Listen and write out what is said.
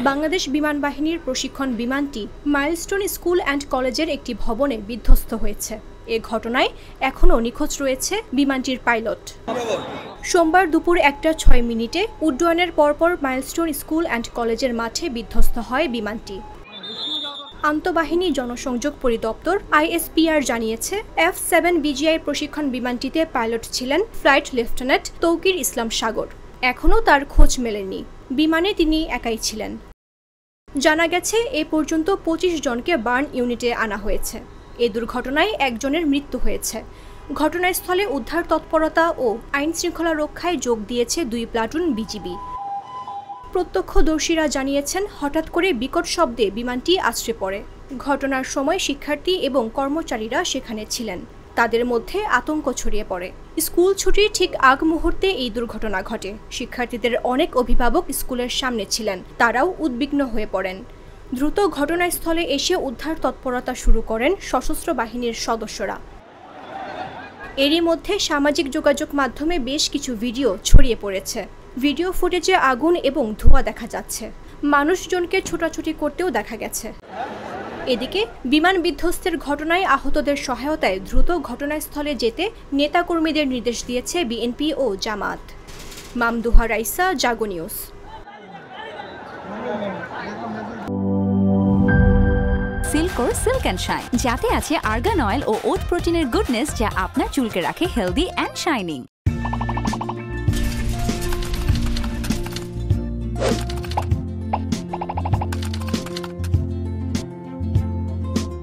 বাংলাদেশ বিমান বাহিনীর প্রশিক্ষণ বিমানটি মাইলস্টোন স্কুল অ্যান্ড কলেজের একটি ভবনে বিধ্বস্ত হয়েছে। এ ঘটনায় এখনও নিখোঁজ রয়েছে বিমানটির পাইলট। সোমবার দুপুর 1:06 উড্ডয়নের পরপর মাইলস্টোন স্কুল অ্যান্ড কলেজের মাঠে বিধ্বস্ত হয় বিমানটি। আন্তঃবাহিনী জনসংযোগ পরিদপ্তর ISPR জানিয়েছে, F-7 BGI প্রশিক্ষণ বিমানটিতে পাইলট ছিলেন ফ্লাইট লেফটেন্যান্ট তৌকির ইসলাম সাগর। এখনও তার খোঁজ মেলেনি। বিমানে তিনি একাই ছিলেন। জানা গেছে, এ পর্যন্ত 25 জনকে বার্ন ইউনিটে আনা হয়েছে। এ দুর্ঘটনায় একজনের মৃত্যু হয়েছে। ঘটনাস্থলে উদ্ধার তৎপরতা ও আইনশৃঙ্খলা রক্ষায় যোগ দিয়েছে 2 প্লাটুন বিজিবি। প্রত্যক্ষদর্শীরা জানিয়েছেন, হঠাৎ করে বিকট শব্দে বিমানটি আছড়ে পড়ে। ঘটনার সময় শিক্ষার্থী এবং কর্মচারীরা সেখানে ছিলেন। তাদের মধ্যে আতঙ্ক ছড়িয়ে পড়ে। স্কুল ছুটির ঠিক আগ মুহূর্তে এই দুর্ঘটনা ঘটে। শিক্ষার্থীদের অনেক অভিভাবক স্কুলের সামনে ছিলেন, তারাও উদ্বিগ্ন হয়ে পড়েন। দ্রুত ঘটনাস্থলে এসে উদ্ধার তৎপরতা শুরু করেন সশস্ত্র বাহিনীর সদস্যরা। এরই মধ্যে সামাজিক যোগাযোগ মাধ্যমে বেশ কিছু ভিডিও ছড়িয়ে পড়েছে। ভিডিও ফুটেজে আগুন এবং ধোঁয়া দেখা যাচ্ছে। মানুষজনকে ছোটাছুটি করতেও দেখা গেছে। এদিকে বিমান বিধ্বস্তের ঘটনায় আহতদের সহায়তায় দ্রুত ঘটনাস্থলে যেতে নেতাকর্মীদের নির্দেশ দিয়েছে বিএনপি ও জামায়াত। মামদুহা রাইসা, জাগো নিউজ। সিল্কোর সিল্ক অ্যান্ড শাইন, যাতে আছে আর্গান অয়েল ও ওট প্রোটিনের গুডনেস, যা আপনার চুলকে রাখে হেলদি অ্যান্ড শাইনিং।